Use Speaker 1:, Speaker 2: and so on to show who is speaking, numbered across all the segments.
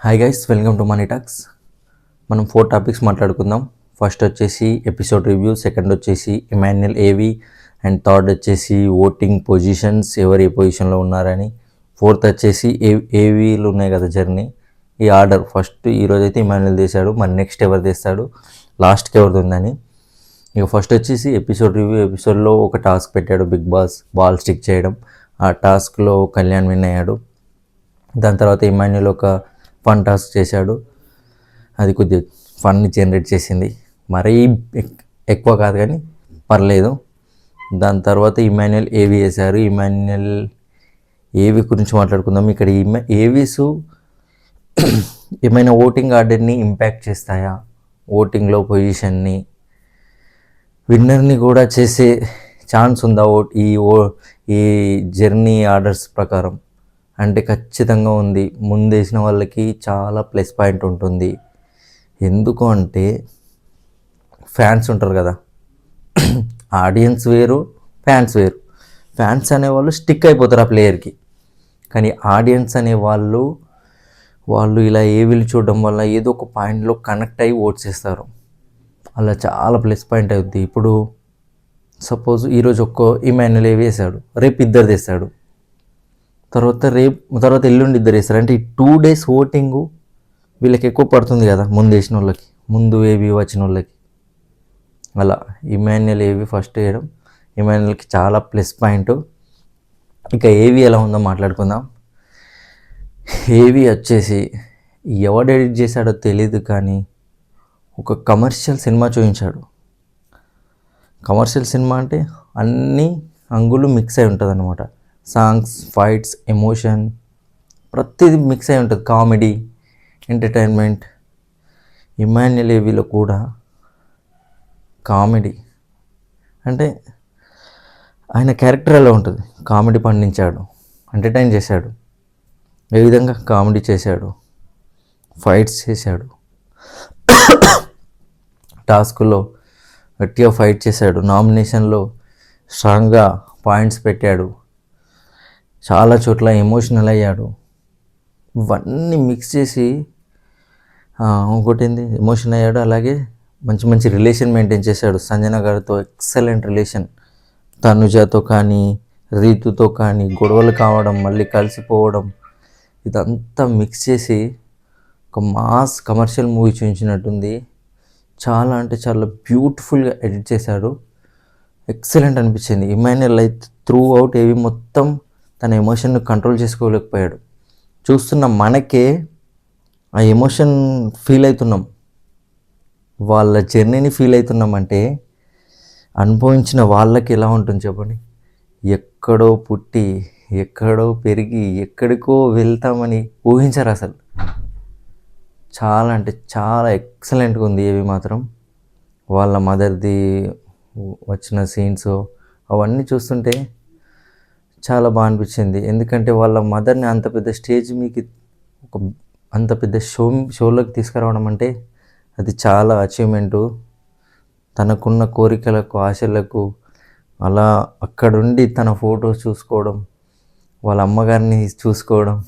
Speaker 1: Hi guys, welcome to money talks. మనం 4 topics మాట్లాడుకుందాం. First వచ్చేసి ఎపిసోడ్ రివ్యూ, సెకండ్ వచ్చేసి ఇమాన్యుయల్ ఏవి, అండ్ థర్డ్ వచ్చేసి ఓటింగ్ పొజిషన్స్, ఎవరు ఏ పొజిషన్లో ఉన్నారని. ఫోర్త్ వచ్చేసి ఏవీలు ఉన్నాయి కదా జర్నీ, ఈ ఆర్డర్. ఫస్ట్ ఈరోజు అయితే ఇమాన్యుయల్ తీశాడు, మరి నెక్స్ట్ ఎవరు తీస్తాడు, లాస్ట్కి ఎవరిది ఉందని. ఇక ఫస్ట్ వచ్చేసి ఎపిసోడ్ రివ్యూ. ఎపిసోడ్లో ఒక టాస్క్ పెట్టాడు బిగ్ బాస్, బాల్ స్టిక్ చేయడం. ఆ టాస్క్లో కళ్యాణ్ విన్ అయ్యాడు. దాని తర్వాత ఇమాన్యుయల్ ఒక ఫన్ టాస్క్ చేశాడు, అది కొద్దిగా ఫన్ని జనరేట్ చేసింది, మరీ ఎక్కువ కాదు కానీ పర్లేదు. దాని తర్వాత ఇమాన్యుయల్ ఏవి వేశారు. ఇమాన్యుయల్ ఏవి గురించి మాట్లాడుకుందాం. ఇక్కడ ఏవీస్ ఏమైనా ఓటింగ్ ఆర్డర్ని ఇంపాక్ట్ చేస్తాయా, ఓటింగ్లో పొజిషన్ని, విన్నర్ని కూడా చేసే ఛాన్స్ ఉందా ఈ జర్నీ ఆర్డర్స్ ప్రకారం అంటే ఖచ్చితంగా ఉంది. ముందేసిన వాళ్ళకి చాలా ప్లస్ పాయింట్ ఉంటుంది. ఎందుకు అంటే ఫ్యాన్స్ ఉంటారు కదా, ఆడియన్స్ వేరు, ఫ్యాన్స్ వేరు. ఫ్యాన్స్ అనేవాళ్ళు స్టిక్ అయిపోతారు ఆ ప్లేయర్కి, కానీ ఆడియన్స్ అనేవాళ్ళు ఇలా ఏవిలు చూడడం వల్ల ఏదో ఒక పాయింట్లో కనెక్ట్ అయ్యి ఓట్ చేస్తారు. అలా చాలా ప్లస్ పాయింట్ అవుద్ది. ఇప్పుడు సపోజ్ ఈరోజు ఇమాన్యుయల్ ఏవి వేసాడు, రేపు ఇద్దరు తెస్తాడు, తర్వాత ఎల్లుండి ఇద్దరు వేస్తారు. అంటే ఈ 2 days ఓటింగు వీళ్ళకి ఎక్కువ పడుతుంది కదా, ముందు వేసిన వాళ్ళకి, ముందు ఏవి వచ్చిన వాళ్ళకి. అలా ఇమాన్యుయల్ ఏవి ఫస్ట్ వేయడం ఇమాన్యుయల్కి చాలా ప్లస్ పాయింట్. ఇక ఏవి ఎలా ఉందో మాట్లాడుకుందాం. ఏవి వచ్చేసి ఎవడు ఎడిట్ చేశాడో తెలీదు, కానీ ఒక కమర్షియల్ సినిమా చూపించాడు. కమర్షియల్ సినిమా అంటే అన్ని అంగులు మిక్స్ అయి ఉంటుంది అనమాట. సాంగ్స్, ఫైట్స్, ఎమోషన్, ప్రతిదీ మిక్స్ అయి ఉంటుంది. Comedy, entertainment. ఇమాన్యుయల్ ఏవిలో కూడా కామెడీ అంటే ఆయన క్యారెక్టర్ ఎలా ఉంటుంది, కామెడీ పండించాడు, ఎంటర్టైన్ చేశాడు. ఏ విధంగా కామెడీ చేశాడు, ఫైట్స్ చేశాడు, టాస్క్లో గట్టిగా ఫైట్ చేశాడు, నామినేషన్లో స్ట్రాంగ్గా పాయింట్స్ పెట్టాడు, చాలా చోట్ల ఎమోషనల్ అయ్యాడు. ఇవన్నీ మిక్స్ చేసి ఇంకోటి ఎమోషన్ అయ్యాడు. అలాగే మంచి మంచి రిలేషన్ మెయింటైన్ చేశాడు సంజన గారితో. Excellent relation. తనుజతో కానీ, రీతుతో కానీ గొడవలు కావడం, మళ్ళీ కలిసిపోవడం, ఇదంతా మిక్స్ చేసి ఒక మాస్ కమర్షియల్ మూవీ చూపించినట్టుంది. చాలా అంటే చాలా బ్యూటిఫుల్గా ఎడిట్ చేశాడు. ఎక్సలెంట్ అనిపించింది. ఇమాన్యుయల్ అయితే త్రూ అవుట్ ఏవి మొత్తం తన ఎమోషన్ను కంట్రోల్ చేసుకోలేకపోయాడు. చూస్తున్న మనకే ఆ ఎమోషన్ ఫీల్ అవుతున్నాం, వాళ్ళ జర్నీని ఫీల్ అవుతున్నాం. అంటే అనుభవించిన వాళ్ళకి ఎలా ఉంటుంది చెప్పండి. ఎక్కడో పుట్టి, ఎక్కడో పెరిగి, ఎక్కడికో వెళ్తామని ఊహించరు అసలు. చాలా అంటే చాలా ఎక్సలెంట్గా ఉంది ఏవి మాత్రం. వాళ్ళ మదర్ది వచ్చిన సీన్స్ అవన్నీ చూస్తుంటే చాలా బాగా అనిపించింది. ఎందుకంటే వాళ్ళ మదర్ని అంత పెద్ద స్టేజ్ మీకు అంత పెద్ద షోలోకి తీసుకురావడం అంటే అది చాలా అచీవ్మెంటు. తనకున్న కోరికలకు, ఆశలకు అలా అక్కడుండి తన ఫొటోస్ చూసుకోవడం, వాళ్ళ అమ్మగారిని చూసుకోవడం,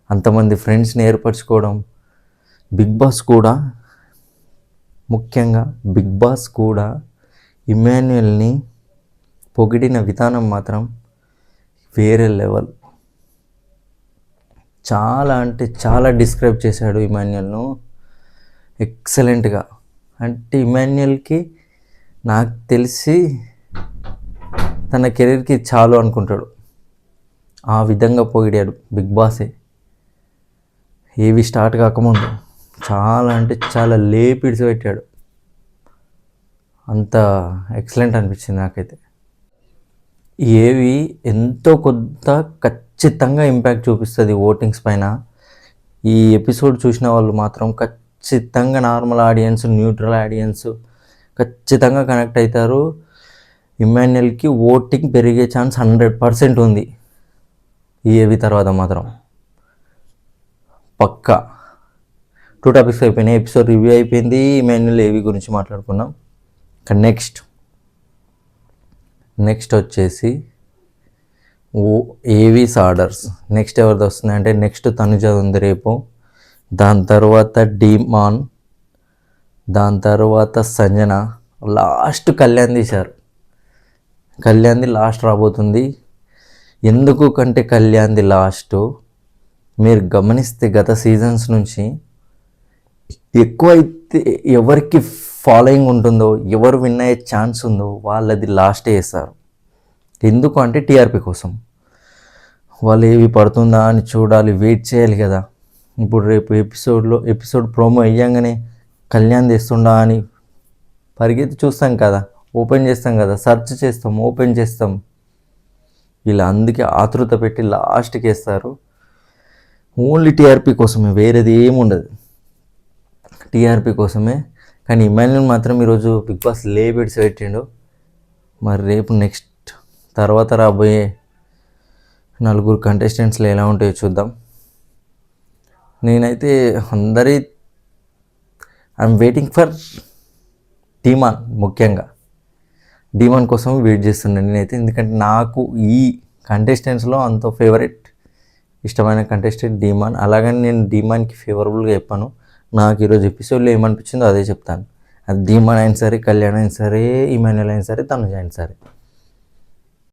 Speaker 1: అంతమంది ఫ్రెండ్స్ని ఏర్పరచుకోవడం. ముఖ్యంగా బిగ్ బాస్ కూడా ఇమాన్యుయల్ని పొగిడిన విధానం మాత్రం వేరే లెవెల్. చాలా అంటే చాలా డిస్క్రైబ్ చేశాడు ఇమాన్యుయల్ను ఎక్సలెంట్గా. అంటే ఇమాన్యుయల్కి నాకు తెలిసి తన కెరీర్కి చాలు అనుకుంటాడు, ఆ విధంగా పొగిడాడు బిగ్ బాసే. ఏవి స్టార్ట్ కాకముందు చాలా అంటే చాలా లేపిడిసి పెట్టాడు. అంత ఎక్సలెంట్ అనిపించింది నాకైతే. ఏవి ఎంతో కొంత ఖచ్చితంగా ఇంపాక్ట్ చూపిస్తుంది ఓటింగ్స్ పైన. ఈ ఎపిసోడ్ చూసిన వాళ్ళు మాత్రం ఖచ్చితంగా నార్మల్ ఆడియన్స్, న్యూట్రల్ ఆడియన్స్ ఖచ్చితంగా కనెక్ట్ అవుతారు. ఇమాన్యుయల్కి ఓటింగ్ పెరిగే ఛాన్స్ 100% ఉంది ఈ ఏవి తర్వాత మాత్రం పక్కా. 2 టాపిక్స్ అయిపోయినాయి. ఎపిసోడ్ రివ్యూ అయిపోయింది, ఇమాన్యుయల్ ఏవి గురించి మాట్లాడుకున్నాం. నెక్స్ట్ వచ్చేసి ఏవీస్ ఆర్డర్స్. నెక్స్ట్ ఎవరిది వస్తుంది అంటే నెక్స్ట్ తనుజ ఉంది రేపు. దాని తర్వాత డీమాన్, దాని తర్వాత సంజన, లాస్ట్ కళ్యాణ్ తీశారు. కళ్యాణ్ది లాస్ట్ రాబోతుంది. ఎందుకు కంటే కళ్యాణ్ది లాస్ట్, మీరు గమనిస్తే గత సీజన్స్ నుంచి ఎక్కువ అయితే ఎవరికి ఫాలోయింగ్ ఉంటుందో, ఎవరు విన్ అయ్యే ఛాన్స్ ఉందో వాళ్ళది లాస్టే వేస్తారు. ఎందుకు అంటే టీఆర్పీ కోసం. వాళ్ళు ఏవి పడుతుందా అని చూడాలి, వెయిట్ చేయాలి కదా. ఇప్పుడు రేపు ఎపిసోడ్ ప్రోమో అయ్యంగానే కళ్యాణ్ తెస్తుండా అని పరిగెత్తి చూస్తాం కదా, ఓపెన్ చేస్తాం కదా, సెర్చ్ చేస్తాం, ఓపెన్ చేస్తాం. ఇలా అందుకే ఆతృత పెట్టి లాస్ట్కి వేస్తారు. ఓన్లీ టీఆర్పీ కోసమే, వేరేది ఏముండదు, టీఆర్పీ కోసమే. కానీ ఇమాన్యుల్ మాత్రం ఈరోజు బిగ్ బాస్ లేబెడ్స్ పెట్టిండు. మరి రేపు నెక్స్ట్ తర్వాత రాబోయే 4 కంటెస్టెంట్స్లో ఎలా ఉంటాయో చూద్దాం. నేనైతే ఐఎమ్ వెయిటింగ్ ఫర్ డీమాన్. ముఖ్యంగా డీమాన్ కోసం వెయిట్ చేస్తున్నాను నేనైతే. ఎందుకంటే నాకు ఈ కంటెస్టెంట్స్లో అంత ఫేవరెట్ ఇష్టమైన కంటెస్టెంట్ డీమాన్. అలాగని నేను డీమాన్కి ఫేవరబుల్గా చెప్పాను. నాకు ఈరోజు ఎపిసోడ్లో ఏమనిపించిందో అదే చెప్తాను. అది డీమాన్ అయినా సరే, కళ్యాణ్ అయినా సరే, ఇమాన్యుల్ అయినా సరే, తనుజ అయినా సరే.